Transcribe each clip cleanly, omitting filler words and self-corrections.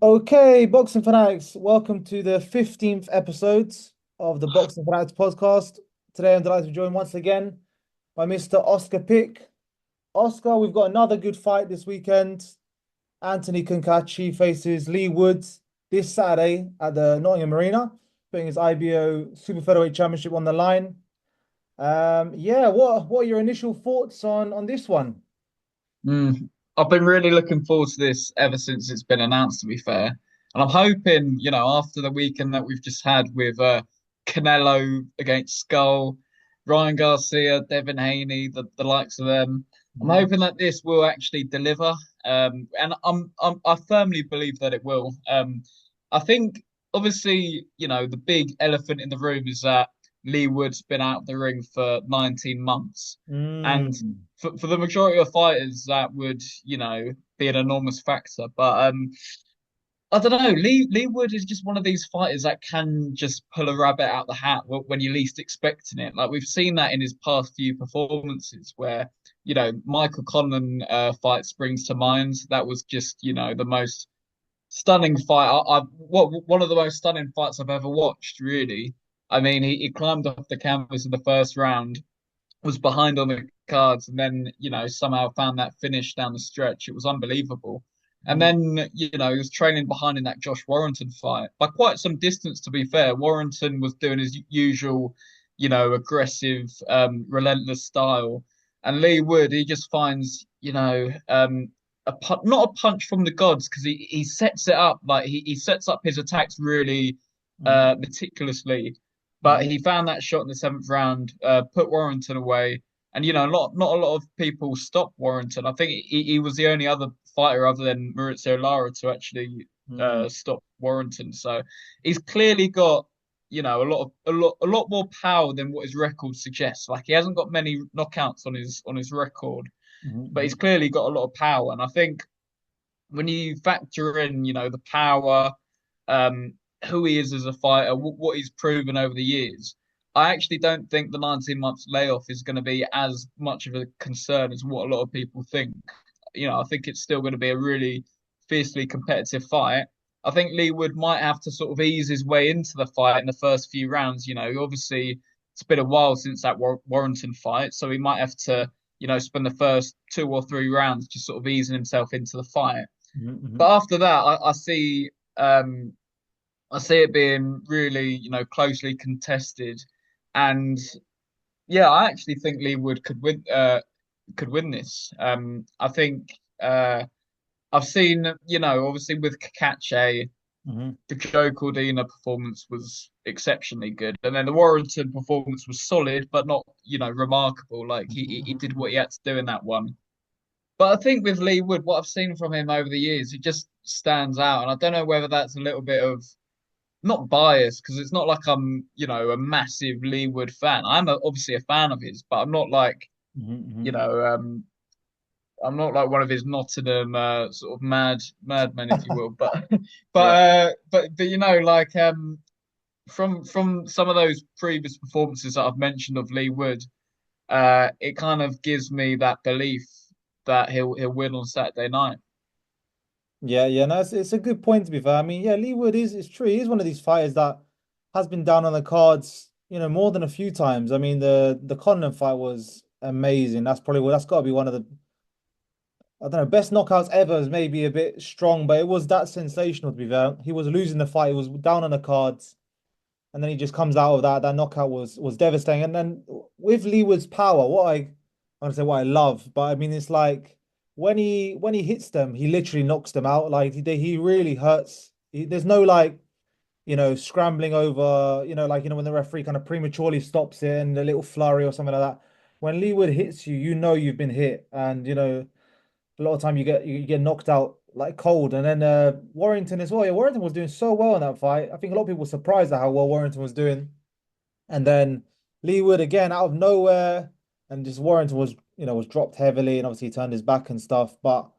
Okay, boxing fanatics, welcome to the 15th episode of the Boxing Fanatics podcast. Today I'm delighted to be joined once again by Mr. Oscar Pick. Oscar, we've got another good fight this weekend. Anthony Cacace faces Leigh Woods this Saturday at the Nottingham Arena, putting his IBO Super Featherweight Championship on the line. Yeah, what are your initial thoughts on this one? Mm, I've been really looking forward to this ever since it's been announced, to be fair. And I'm hoping, after the weekend that we've just had with Canelo against Skull, Ryan Garcia, Devin Haney, the likes of them, I'm Mhm. hoping that this will actually deliver. And I firmly believe that it will. I think, obviously, the big elephant in the room is that Leigh Wood's been out of the ring for 19 months. And Mm. for the majority of fighters, that would, be an enormous factor. But I don't know. Leigh Wood is just one of these fighters that can just pull a rabbit out the hat when you're least expecting it. Like we've seen that in his past few performances, where Michael Conlan fight springs to mind. That was just the most stunning fight. What one of the most stunning fights I've ever watched. Really, I mean, he climbed off the canvas in the first round, was behind on the cards, and then somehow found that finish down the stretch. It was unbelievable. And Mhm. then he was trailing behind in that Josh Warrington fight by quite some distance. To be fair, Warrington was doing his usual, aggressive, relentless style, and Leigh Wood he just finds not a punch from the gods because he sets it up like he sets up his attacks really Mhm. meticulously, but Mhm. he found that shot in the seventh round, put Warrington away, and not a lot of people stopped Warrington. I think he was the only other fighter other than Maurizio Lara to actually Mhm. stop Warrington. So he's clearly got a lot more power than what his record suggests. Like he hasn't got many knockouts on his record, but he's Mhm. clearly got a lot of power. And I think when you factor in, the power, um, who he is as a fighter, what he's proven over the years, I actually don't think the 19 months layoff is going to be as much of a concern as what a lot of people think. I think it's still going to be a really fiercely competitive fight. I think Leigh Wood might have to sort of ease his way into the fight in the first few rounds. Obviously it's been a while since that Warrington fight, so he might have to, spend the first 2 or 3 rounds just sort of easing himself into the fight. Mhm. But Mhm. after that, um, I see it being really, closely contested, and yeah, I actually think Leigh Wood could win this. I think I've seen, obviously with Cacace, Mhm. the Joe Cordina performance was exceptionally good, and then the Warrington performance was solid, but not, remarkable. Like he did what he had to do in that one. But I think with Leigh Wood, what I've seen from him over the years, he just stands out. And I don't know whether that's a little bit of not bias, because it's not like I'm, a massive Leigh Wood fan. Obviously a fan of his, but I'm not like, Mhm. you Mhm. know, um, I'm not like one of his Nottingham sort of madmen, if you will. But Yeah. but from some of those previous performances that I've mentioned of Leigh Wood, it kind of gives me that belief that he'll win on Saturday night. Yeah, no, it's a good point to be fair. I mean, yeah, Lee Wood is it's true. He's one of these fighters that has been down on the cards, more than a few times. I mean, the Conlan fight was amazing. That's got to be one of the I don't know best knockouts ever. Is maybe a bit strong, but it was that sensational to be fair. He was losing the fight. He was down on the cards, and then he just comes out of that. That knockout was devastating. And then with Leewood's power, I want to say what I love, but I mean it's like when he hits them, he literally knocks them out. Like he really hurts. There's no like scrambling over. Like when the referee kind of prematurely stops it and a little flurry or something like that. When Leewood hits you, you know you've been hit, and a lot of time you get knocked out like cold. And then Warrington as well. Yeah, Warrington was doing so well in that fight. I think a lot of people were surprised at how well Warrington was doing. And then Leigh Wood again out of nowhere, and just Warrington was dropped heavily, and obviously he turned his back and stuff. But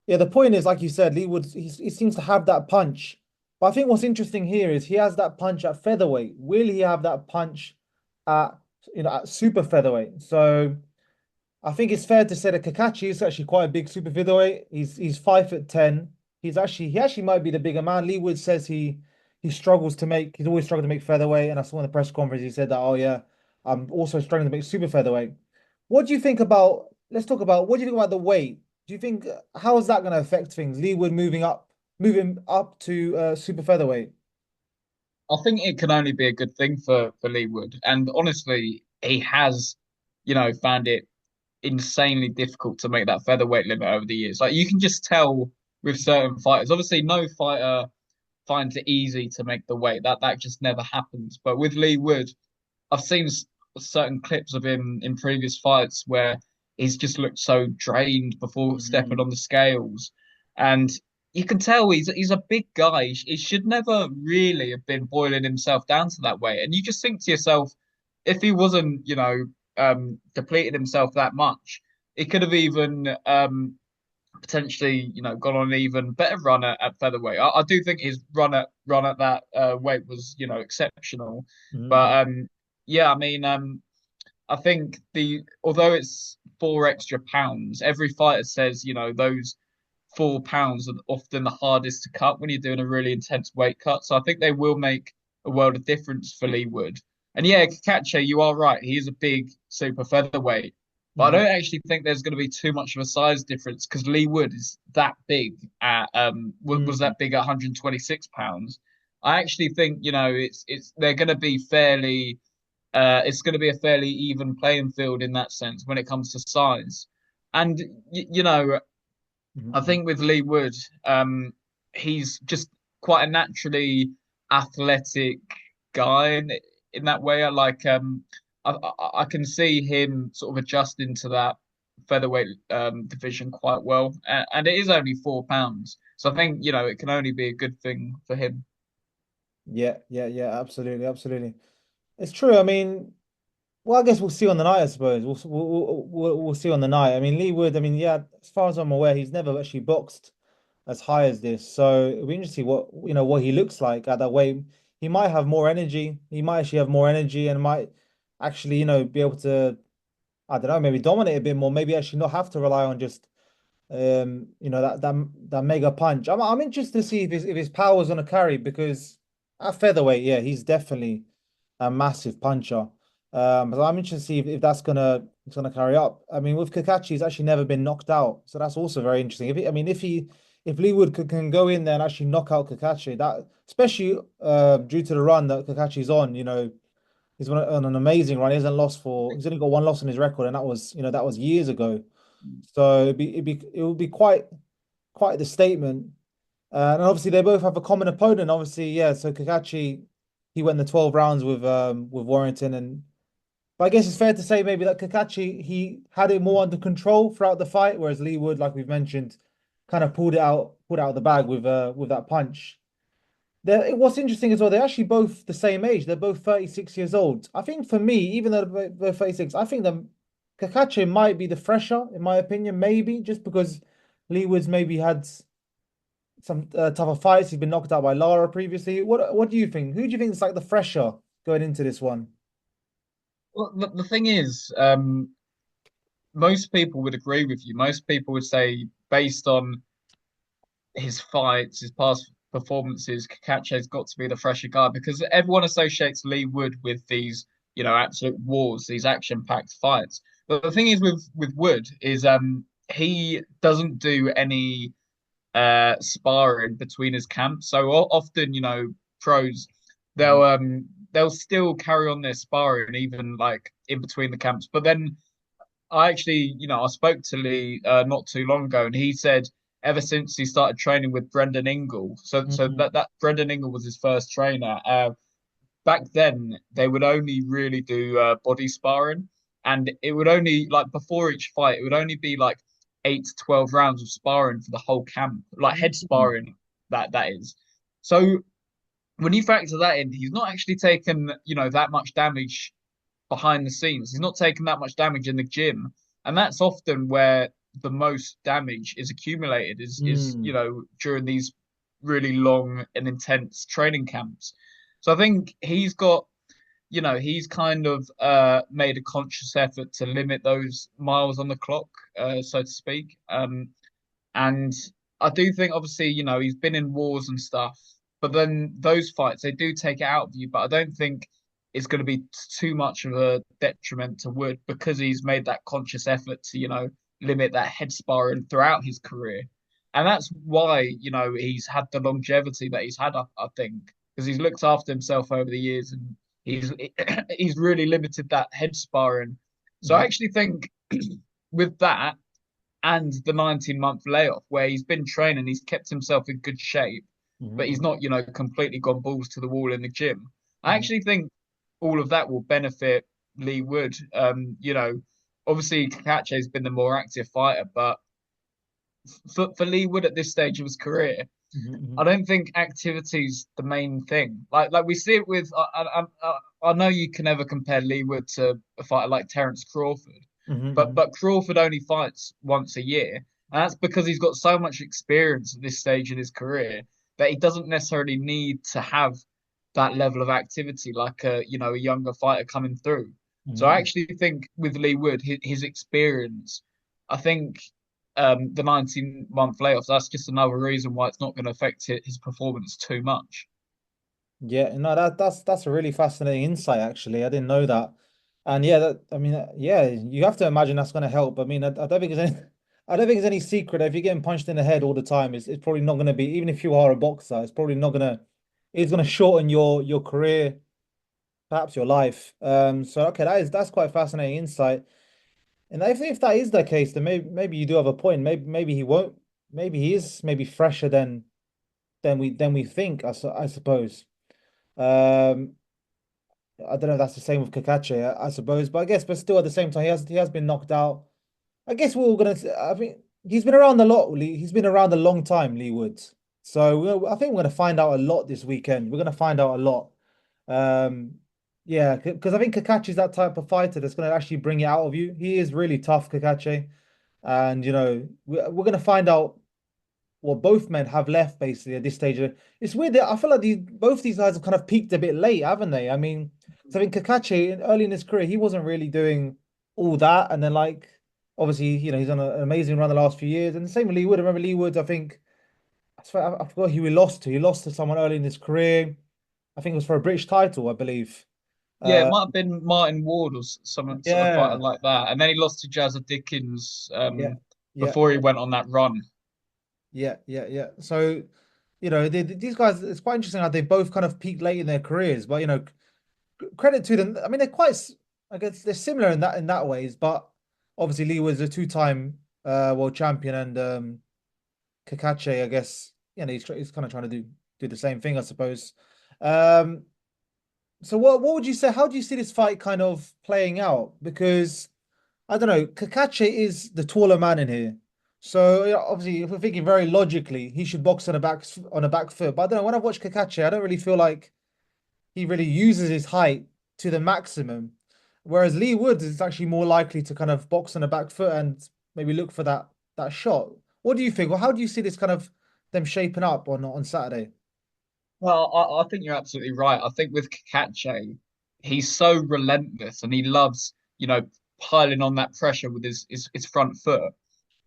yeah, the point is, like you said, Leigh Wood he seems to have that punch. But I think what's interesting here is he has that punch at featherweight. Will he have that punch at at super featherweight? So I think it's fair to say that Kakachi is actually quite a big super featherweight. He's 5'10". he actually might be the bigger man. Lee Wood says he struggles to make he's always struggled to make featherweight, and I saw in the press conference he said that, oh yeah, I'm also struggling to make super featherweight. What do you think about? Let's talk about what do you think about the weight? Do you think how is that going to affect things? Lee Wood moving up to super featherweight. I think it can only be a good thing for Leigh Wood. And honestly, he has, found it insanely difficult to make that featherweight limit over the years. Like you can just tell with certain fighters. Obviously, no fighter finds it easy to make the weight. That just never happens. But with Leigh Wood, I've seen certain clips of him in previous fights where he's just looked so drained before stepping Mm, on the scales, and you can tell he's a big guy. He should never really have been boiling himself down to that way. And you just think to yourself, if he wasn't, depleted himself that much, he could have even potentially, gone on an even better run at featherweight. I do think his run at that weight was, exceptional. mm, But yeah, I mean, I think the although it's 4 extra pounds, every fighter says, those 4 pounds are often the hardest to cut when you're doing a really intense weight cut. So I think they will make a world of difference for Leigh Wood. And yeah, Cacace, you are right. He is a big super featherweight. But I mm, don't actually think there's going to be too much of a size difference because Leigh Wood is that big at was mm. that big at 126 pounds. I actually think, it's they're going to be fairly it's going to be a fairly even playing field in that sense when it comes to size. And I Mm. think with Leigh Wood, he's just quite a naturally athletic guy in that way. I can see him sort of adjusting to that featherweight division quite well, and it is only 4 pounds, so I think it can only be a good thing for him. Yeah, yeah, yeah, absolutely, absolutely. It's true. I mean, well, I guess we'll see on the night, I suppose. We'll see on the night. I mean, Lee Wood, I mean, yeah, as far as I'm aware, he's never actually boxed as high as this. So it'll be interesting what he looks like at that weight. He might have more energy. He might actually have more energy and might actually, be able to, I don't know, maybe dominate a bit more. Maybe actually not have to rely on just that mega punch. I'm interested to see if his power's gonna carry because at featherweight, yeah, he's definitely a massive puncher. But I'm interested to see if that's gonna carry up. I mean, with Kakashi, he's actually never been knocked out, so that's also very interesting. If Lee Wood can go in there and actually knock out Kakashi, that especially due to the run that Kakashi's on, he's on an amazing run. He's only got one loss on his record, and that was years ago. So it would be quite the statement. And obviously they both have a common opponent. Obviously, yeah. So Kakachi, he went the 12 rounds with Warrington, and but I guess it's fair to say maybe that Kakachi he had it more under control throughout the fight, whereas Lee Wood, like we've mentioned, kind of pulled it out of the bag with that punch. What's interesting as well, they're actually both the same age. They're both 36 years old. I think for me, even though they're 36, I think that Kakache might be the fresher, in my opinion, maybe just because Lee Woods maybe had some tougher fights. He's been knocked out by Lara previously. What do you think? Who do you think is like the fresher going into this one? Well, the thing is, most people would agree with you. Most people would say, based on his fights, his past performances, Cacace's got to be the fresher guy because everyone associates Leigh Wood with these, absolute wars, these action-packed fights. But the thing is with Wood is he doesn't do any sparring between his camps. So often, pros Mm, they'll still carry on their sparring even like in between the camps. But then I actually, I spoke to Leigh not too long ago, and he said ever since he started training with Brendan Ingle, so mm, that Brendan Ingle was his first trainer. Back then, they would only really do body sparring, and it would only like before each fight, it would only be like 8 to 12 rounds of sparring for the whole camp, like head mm, sparring. That is. So when you factor that in, he's not actually taken, that much damage behind the scenes. He's not taking that much damage in the gym, and that's often where the most damage is accumulated. Is mm, during these really long and intense training camps. So I think he's kind of made a conscious effort to limit those miles on the clock, so to speak. And I do think obviously, he's been in wars and stuff, but then those fights they do take it out of you. But I don't think it's going to be too much of a detriment to Wood because he's made that conscious effort to, limit that head sparring throughout his career. And that's why, he's had the longevity that he's had, I think, because he's looked after himself over the years and he's he's really limited that head sparring. So I Mhm, actually think with that and the 19-month layoff where he's been training, he's kept himself in good shape, but he's mhm, not, completely gone balls to the wall in the gym. I mhm, actually think all of that will benefit Leigh Wood. Obviously Cacace has been the more active fighter, but for Leigh Wood at this stage of his career, mhm, I mhm, don't think activity's the main thing. Like we see it with I know you can never compare Leigh Wood to a fighter like Terence Crawford, mhm, but mhm, Crawford only fights once a year, and that's because he's got so much experience at this stage in his career that he doesn't necessarily need to have that level of activity like a younger fighter coming through. So I mhm. actually think with Leigh Wood, his experience, I think the 19-month layoffs, that's just another reason why it's not going to affect his performance too much. Yeah, no, that's a really fascinating insight, actually. I didn't know that. And yeah, I mean, yeah, you have to imagine that's going to help. I mean, I don't think it's any, I don't think it's any secret that if you're getting punched in the head all the time, it's probably not going to be, even if you are a boxer, it's probably not going to, it's going to shorten your career, perhaps your life. So okay, that's quite fascinating insight. And if that is the case, then maybe you do have a point. Maybe he won't. Maybe he is maybe fresher than we think. I suppose. Um, I don't know if that's the same with Cacace, I suppose, but I guess, but still at the same time, he has been knocked out. I guess we're all gonna. I mean, he's been around a lot. He's been around a long time, Leigh Woods. So I think we're gonna find out a lot this weekend. We're gonna find out a lot. Um, yeah, because I think Cacace is that type of fighter that's gonna actually bring it out of you. He is really tough, Cacace, and we're gonna find out well, both men have left basically at this stage. It's weird that I feel like both these guys have kind of peaked a bit late, haven't they? I mean, so I think Cacace early in his career, he wasn't really doing all that, and then like obviously, he's on an amazing run the last few years, and the same with Leigh Wood. I remember Leigh Wood. I think I forgot who he lost to. He lost to someone early in his career. I think it was for a British title, I believe. Yeah, it Uh, might have been Martin Ward or some sort of fighter yeah, like that, and then he lost to Jazza Dickens yeah, yeah, before he went on that run. yeah, yeah, yeah. So, these guys, it's quite interesting how they both kind of peaked late in their careers, but credit to them. I mean, I guess they're similar in that ways, but obviously Lee was a two-time world champion, and Cacace, I guess, he's kind of trying to do the same thing, I suppose. Um, so what would you say? How do you see this fight kind of playing out? Because I don't know, Cacace is the taller man in here. So obviously, if we're thinking very logically, he should box on a back foot. But I don't know. When I've watched Cacace, I don't really feel like he really uses his height to the maximum. Whereas Leigh Woods is actually more likely to kind of box on the back foot and maybe look for that shot. What do you think? Well, how do you see this kind of them shaping up on Saturday? Well, I think you're absolutely right. I think with Cacace, he's so relentless and he loves, piling on that pressure with his front foot.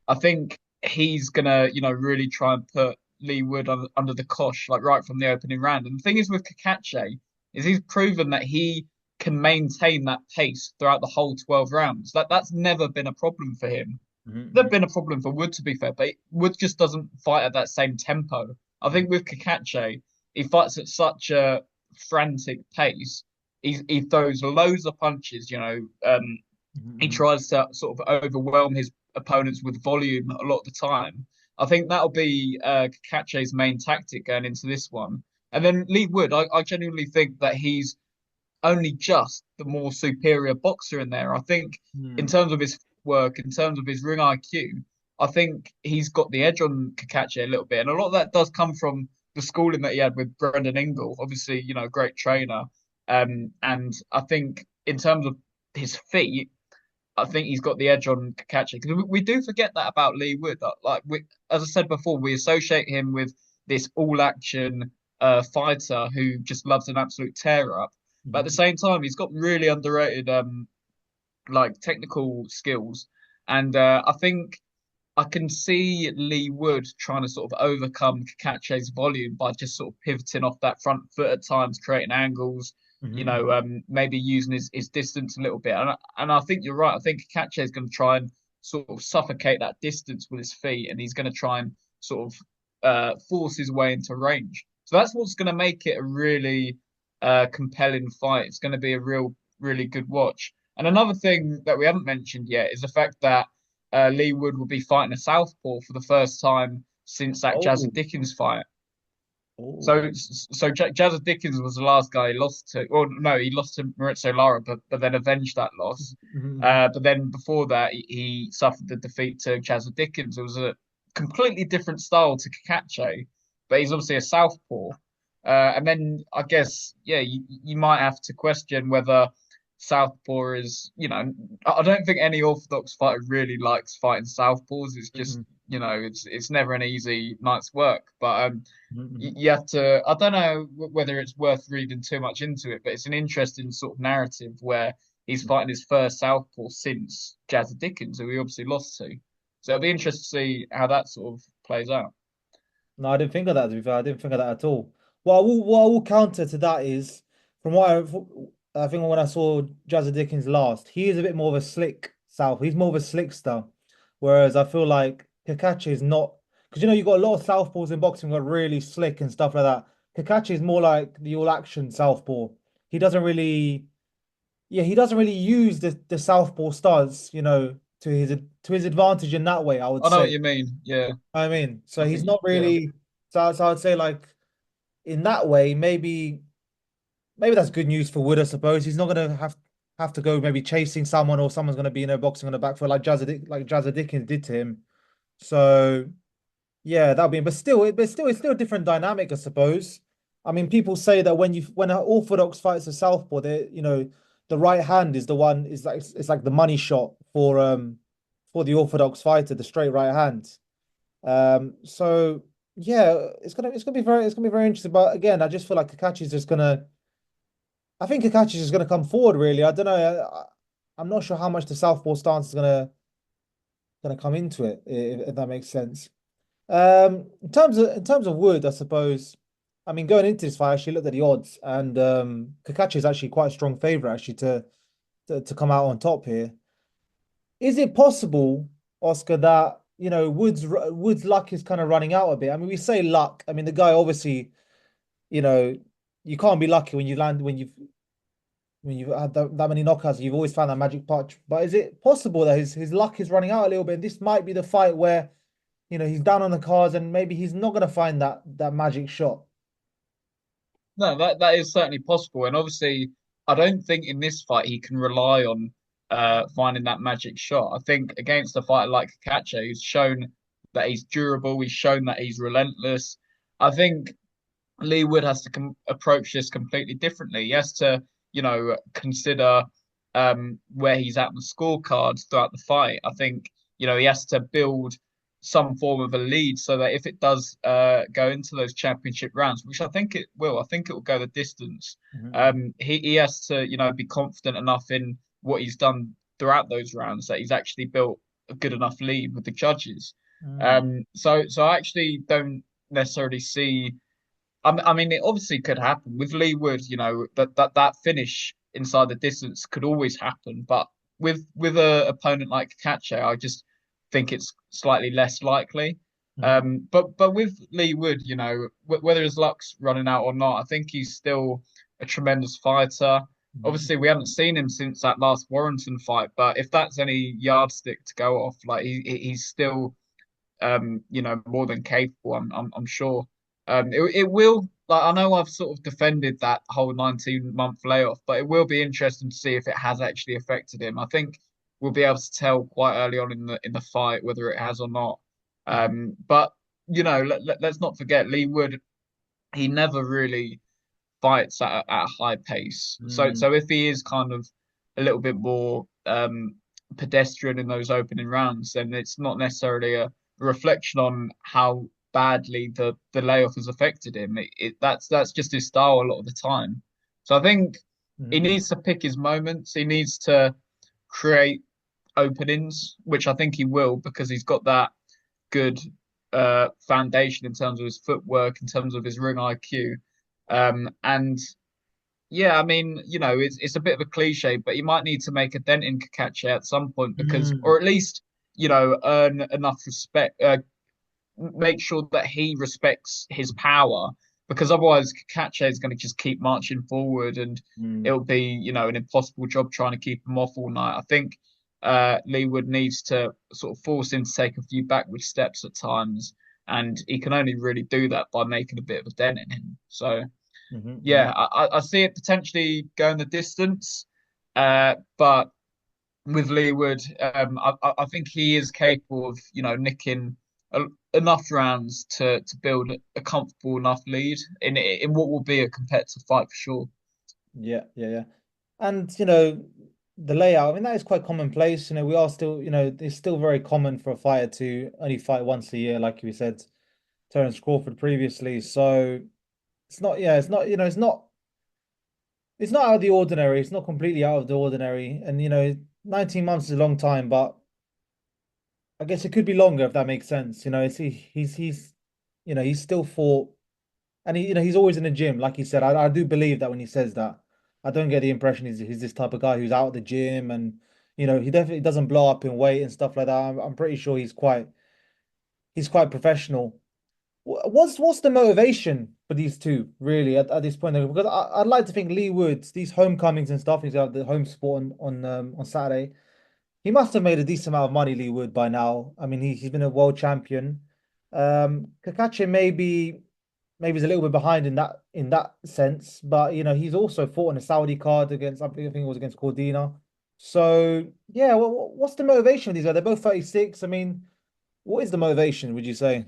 I think he's gonna, really try and put Leigh Wood under the cosh, like right from the opening round. And the thing is with Cacace is he's proven that he can maintain that pace throughout the whole 12 rounds. That's never been a problem for him. There's Mhm, been a problem for Wood, to be fair, but Wood just doesn't fight at that same tempo. I mhm, think with Cacace, he fights at such a frantic pace. He throws loads of punches, he mhm, tries to sort of overwhelm his opponents with volume a lot of the time. I think that'll be Cacace's main tactic going into this one. And then Leigh Wood, I genuinely think that he's only just the more superior boxer in there. I think in mhm, terms of his work, in terms of his ring IQ, I think he's got the edge on Cacace a little bit. And a lot of that does come from the schooling that he had with Brendan Ingle, obviously, great trainer. And I think in terms of his feet, I think he's got the edge on Cacace because we do forget that about Leigh Wood. As I said before, we associate him with this all-action fighter who just loves an absolute tear up. But at the mhm, same time, he's got really underrated like technical skills, and I think I can see Lee Wood trying to sort of overcome Cacace's volume by just sort of pivoting off that front foot at times, creating angles, Mhm, maybe using his distance a little bit. And I think you're right. I think Cacace is going to try and sort of suffocate that distance with his feet, and he's going to try and sort of force his way into range. So that's what's going to make it a really compelling fight. It's going to be a really good watch. And another thing that we haven't mentioned yet is the fact that Leigh Wood will be fighting a southpaw for the first time since that Oh, Jazza Dickens fight. oh. So Jazza Dickens was the last guy he lost to. Or no, he lost to Maurizio Lara, but then avenged that loss. Mhm, But then before that, he suffered the defeat to Jazza Dickens. It was a completely different style to Cacace, but he's obviously a southpaw. And then I guess, yeah, you might have to question whether southpaw is, I don't think any orthodox fighter really likes fighting southpaws. It's just, mhm, it's never an easy night's work. But mhm, you have to. I don't know whether it's worth reading too much into it, but it's an interesting sort of narrative where he's mhm. fighting his first southpaw since Jazza Dickens, who he obviously lost to. So it'll be interesting to see how that sort of plays out. No, I didn't think of that, to be fair. I didn't think of that at all. What I will counter to that is, from what I think when I saw Jazza Dickens last, he is a bit more of a slick south. He's more of a slickster. Whereas I feel like Kakashi is not, because you got a lot of southpaws in boxing that are really slick and stuff like that. Kakashi is more like the all action southpaw. He doesn't really, yeah, he doesn't really use the southpaw stance, to his advantage in that way, I would I know what say. you mean. Yeah, So I he's think not yeah. really. So I'd say like in that way, maybe that's good news for Wood. I suppose he's not gonna have to go maybe chasing someone or someone's gonna be boxing on the back foot like Jazza Dickens did to him. So yeah, that'll be. But still, it's still a different dynamic, I suppose. I mean, people say that when an orthodox fights a southpaw, the right hand is the one is like it's like the money shot for the orthodox fighter, the straight right hand. So yeah, it's gonna be very interesting. But again, I just feel like Kakachi's just gonna. I think Kakachi's just gonna come forward. Really, I don't know. I'm not sure how much the southpaw stance is gonna come into it, if that makes sense. In terms of Wood, I suppose. I mean, going into this fight, I actually looked at the odds, and Kakachi is actually quite a strong favorite actually to come out on top here. Is it possible, Oscar, that Wood's luck is kind of running out a bit? I mean, we say luck. I mean, the guy obviously, you know, you can't be lucky when you've had that many knockouts. You've always found that magic punch. But is it possible that his luck is running out a little bit? And this might be the fight where he's down on the cards and maybe he's not going to find that magic shot. No, that is certainly possible, and obviously, I don't think in this fight he can rely on finding that magic shot. I think against a fighter like Cacace, who's shown that he's durable, he's shown that he's relentless. I think Lee Wood has to approach this completely differently. He has to, consider where he's at in the scorecards throughout the fight. I think, he has to build some form of a lead so that if it does go into those championship rounds, which I think it will go the distance. Mhm, He has to, be confident enough in what he's done throughout those rounds that he's actually built a good enough lead with the judges. mhm, So I actually don't necessarily see. I mean, it obviously could happen with Lee Wood. That finish inside the distance could always happen, but with a opponent like Cacace, I just think it's slightly less likely. mhm, But with Lee Wood, whether his luck's running out or not, I think he's still a tremendous fighter. mhm, Obviously, we haven't seen him since that last Warrington fight, but if that's any yardstick to go off, like he's still more than capable. I'm sure. It will. Like I know I've sort of defended that whole 19-month layoff, but it will be interesting to see if it has actually affected him. I think we'll be able to tell quite early on in the fight whether it has or not. mhm, But let's not forget Lee Wood. He never really fights at a high pace. So mhm, so if he is kind of a little bit more pedestrian in those opening rounds, then it's not necessarily a reflection on how badly the layoff has affected him. That's just his style a lot of the time. So I think he mhm, needs to pick his moments. He needs to create openings, which I think he will because he's got that. good foundation in terms of his footwork, in terms of his ring IQ. And yeah, I mean, it's a bit of a cliche, but he might need to make a dent in Cacace at some point because, Mm, or at least, earn enough respect, make sure that he respects his power, because otherwise Cacace is going to just keep marching forward, and mm, it'll be, an impossible job trying to keep him off all night. I think Leewood needs to sort of force him to take a few backward steps at times, and he can only really do that by making a bit of a dent in him. So mhm, yeah, mhm. I see it potentially going the distance, but with Leewood, I think he is capable of, nicking a, enough rounds to build a comfortable enough lead in what will be a competitive fight for sure. Yeah, yeah, yeah. And the layout, I mean, that is quite commonplace. We are still, it's still very common for a fighter to only fight once a year, like you said, Terence Crawford previously. So it's not, yeah, it's not, it's not out of the ordinary. It's not completely out of the ordinary. And 19 months is a long time, but I guess it could be longer if that makes sense. He's still fought, and he's always in the gym, like he said. I do believe that when he says that. I don't get the impression he's this type of guy who's out at the gym, and he definitely doesn't blow up in weight and stuff like that. I'm pretty sure he's quite professional. What's the motivation for these two really at this point? Because I'd like to think Lee Woods, these homecomings and stuff, he's got the home sport on Saturday. He must have made a decent amount of money, Lee Wood, by now. I mean, he's been a world champion. Cacace maybe he's a little bit behind in that sense, but he's also fought on a Saudi card against, I think it was against Cordina. So yeah, what's the motivation of these guys? They're both 36. I mean, what is the motivation, would you say?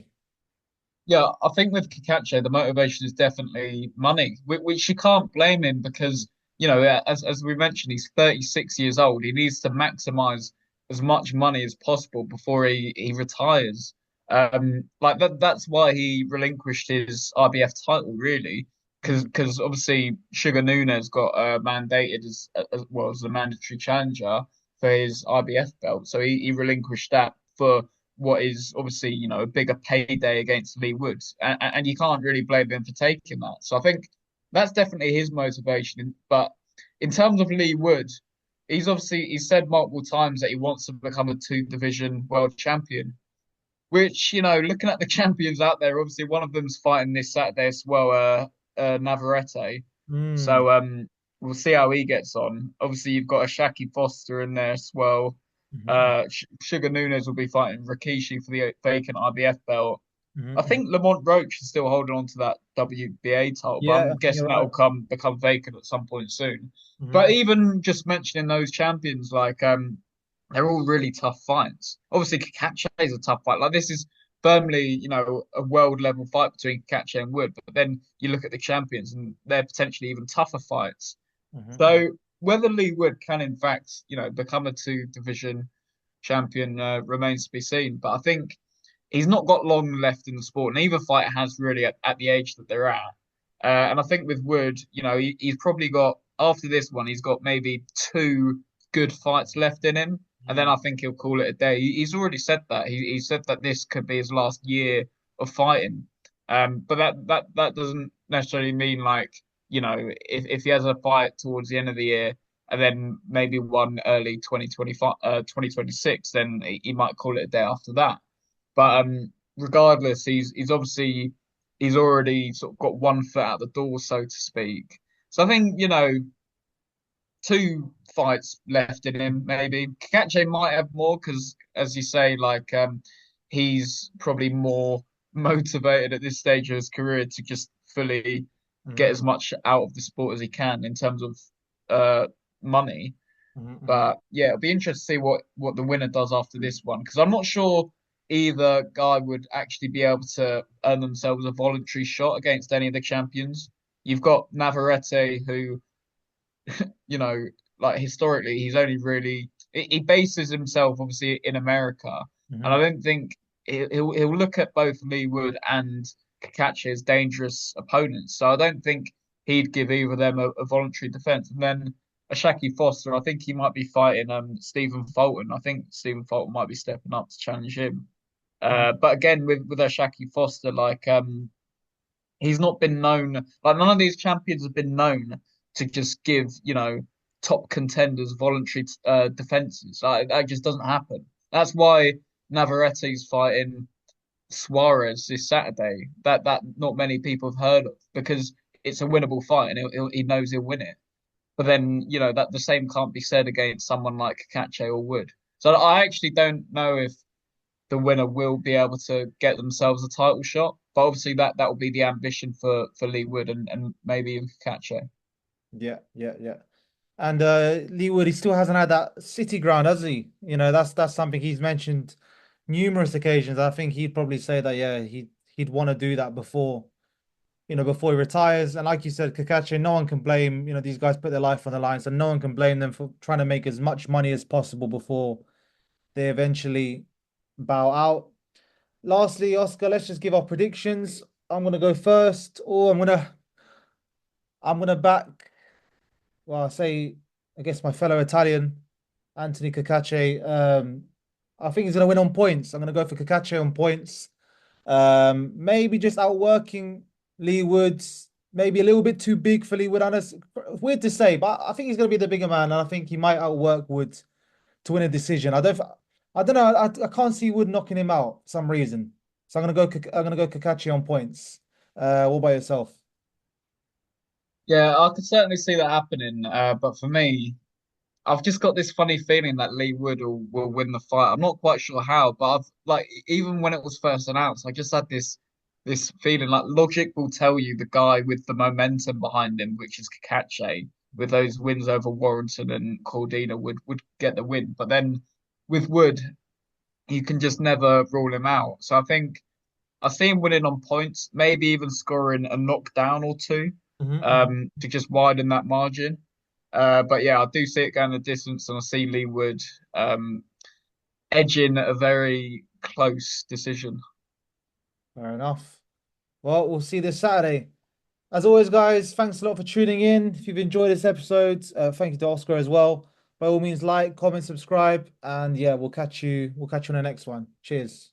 Yeah, I think with Kikache, the motivation is definitely money, which you can't blame him because, as we mentioned, he's 36 years old. He needs to maximize as much money as possible before he retires. Like that's why he relinquished his IBF title, really, because Mm, because obviously Sugar Nunes got mandated as well as the mandatory challenger for his IBF belt, so he relinquished that for what is obviously, a bigger payday against Leigh Woods. And you can't really blame him for taking that. So I think that's definitely his motivation. But in terms of Leigh Woods, he's said multiple times that he wants to become a two division world champion, which, looking at the champions out there, obviously one of them's fighting this Saturday as well, Navarrete. mm, So we'll see how he gets on. Obviously, you've got a Shaki Foster in there as well. mhm, Sugar Nunes will be fighting Rikishi for the vacant IBF belt. mhm, I mhm. think Lamont Roach is still holding on to that WBA title, but Yeah, I'm I think you're guessing that right. will become vacant at some point soon. But Mhm, even just mentioning those champions, like they're all really tough fights. Obviously, Cacace is a tough fight. Like this is firmly, a world level fight between Cacace and Wood. But then you look at the champions, and they're potentially even tougher fights. mhm, mhm, So whether Lee Wood can, in fact, become a two division champion remains to be seen. But I think he's not got long left in the sport. Neither fighter has really at the age that they're at. And I think with Wood, he's probably got after this one, he's got maybe two good fights left in him, and then mhm, I think he'll call it a day. He's already said that. He said that this could be his last year of fighting. But that doesn't necessarily mean like if he has a fight towards the end of the year and then maybe one early 2025 2026, then he might call it a day after that. But regardless, he's already sort of got one foot out the door, so to speak. So I think, two fights left in him, maybe. Kakache might have more because, as you say, like he's probably more motivated at this stage of his career to just fully get as mhm, much out of the sport as he can in terms of uh money. mhm, mhm. But yeah, it'll be interesting to see what the winner does after this one because I'm not sure either guy would actually be able to earn themselves a voluntary shot against any of the champions. You've got Navarrete, who, you know, like historically, he's only really he bases himself obviously in America, and I Mhm. don't think he'll look at both Lee Wood and Kakachi as dangerous opponents. So I don't think he'd give either of them a voluntary defense. And then Ashaki Foster, I think he might be fighting Stephen Fulton. I think Stephen Fulton might be stepping up to challenge him. Mhm. But again, with Shaki Foster, like he's not been known like none of these champions have been known to just give top contenders voluntary defenses. Like that just doesn't happen. That's why Navarrete's fighting Suarez this Saturday. That not many people have heard of because it's a winnable fight and he knows he'll win it. But then that the same can't be said against someone like Cacace or Wood. So I actually don't know if the winner will be able to get themselves a title shot. But obviously that will be the ambition for Leigh Wood and maybe even Cacace. Yeah, yeah, yeah. And Lee Wood, he still hasn't had that city ground, has he? That's something he's mentioned numerous occasions. I think he'd probably say that, yeah, he'd want to do that before he retires. And like you said, Kakashi, no one can blame, these guys put their life on the line, so no one can blame them for trying to make as much money as possible before they eventually bow out. Lastly, Oscar, let's just give our predictions. I'm gonna go first, or I'm gonna back. Well, I guess my fellow Italian, Anthony Cacace. I think he's going to win on points. I'm going to go for Cacace on points. Maybe just outworking Lee Woods. Maybe a little bit too big for Lee Wood. I know it's weird to say, but I think he's going to be the bigger man, and I think he might outwork Wood to win a decision. I don't know. I can't see Wood knocking him out for some reason. So I'm gonna go Cacace on points. What about yourself? Yeah, I could certainly see that happening. But for me, I've just got this funny feeling that Leigh Wood will win the fight. I'm not quite sure how, but I've like even when it was first announced, I just had this feeling like logic will tell you the guy with the momentum behind him, which is Cacace, with those wins over Warrington and Cordina would get the win. But then with Wood, you can just never rule him out. So I see him winning on points, maybe even scoring a knockdown or two, Hmm. to just widen that margin. But yeah, I do see it going the distance, and I see Leigh Wood edging a very close decision. Fair enough. Well, we'll see this Saturday. As always, guys, thanks a lot for tuning in. If you've enjoyed this episode, thank you to Oscar as well. By all means, like, comment, subscribe, and yeah, we'll catch you on the next one. Cheers.